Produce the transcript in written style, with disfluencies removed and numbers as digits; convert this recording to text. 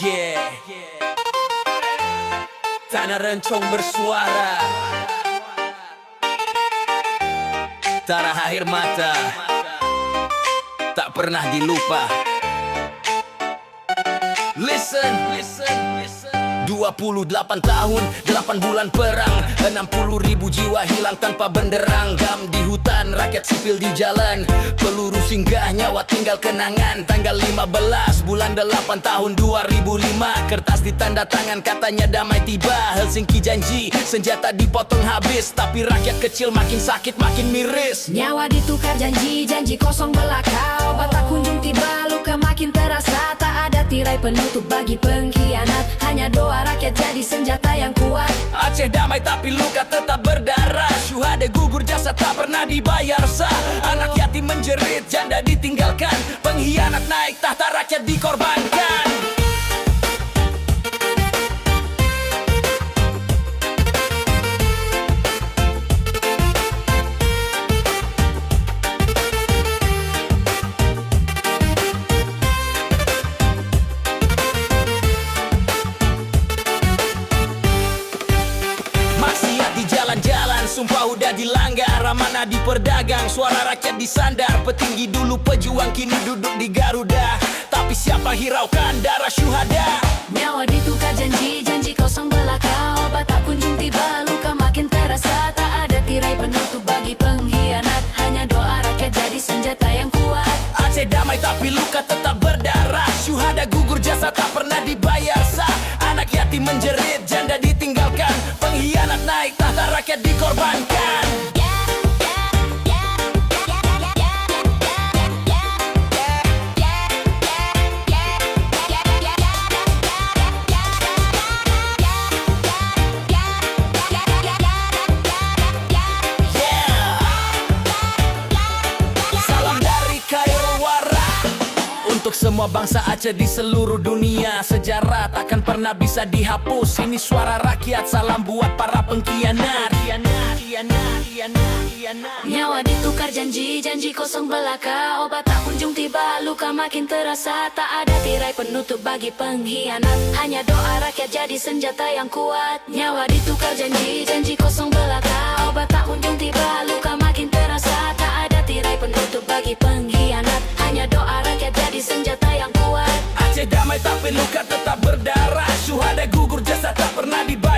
Yeah. Tanah Rencong bersuara, tanah air mata tak pernah dilupa. Listen, listen, listen. 28 tahun, 8 bulan perang, 60.000 jiwa hilang tanpa benderang. Gam di hutan, rakyat sipil di jalan, peluru singgah, nyawa tinggal kenangan. Tanggal 15 bulan 8 tahun 2005, kertas ditanda tangan katanya damai tiba. Helsinki janji, senjata dipotong habis, tapi rakyat kecil makin sakit makin miris. Nyawa ditukar janji, janji kosong belaka. Obat tak kunjung tiba, luka makin terasa. Tak ada tirai penutup bagi pengkhianat, hanya doa rakyat jadi senjata yang kuat. Aceh damai tapi luka tetap berdarah. Syuhada gugur, jasa tak pernah dibayar sah. Anak yatim menjerit, janda ditinggalkan. Pengkhianat naik tahta, rakyat dikorbankan. Sumpah udah dilanggar, amanah diperdagang, suara rakyat disandar. Petinggi dulu pejuang, kini duduk di Garuda, tapi siapa hiraukan darah syuhada. Nyawa ditukar janji, janji kosong belaka. Obat tak kunjung tiba, luka makin terasa. Tak ada tirai penutup bagi pengkhianat, hanya doa rakyat jadi senjata yang kuat. Aceh damai tapi luka tetap berdarah. Syuhada gugur, jasa tak pernah dibayar sah. Anak yatim menjerit, janda ditinggalkan. Pengkhianat naik tahta, rakyat dikorbankan. Untuk semua bangsa Aceh di seluruh dunia, sejarah takkan pernah bisa dihapus. Ini suara rakyat, salam buat para pengkhianat. Nyawa ditukar janji, janji kosong belaka. Obat tak kunjung tiba, luka makin terasa. Tak ada tirai penutup bagi pengkhianat, hanya doa rakyat jadi senjata yang kuat. Nyawa ditukar janji, janji kosong belaka. Obat tak kunjung tiba, luka makin terasa. Tak ada tirai penutup bagi pengkhianat, hanya doa rakyat jadi senjata yang kuat. Aceh damai tapi luka tetap berdarah. Syuhada gugur, jasa tak pernah dibayar.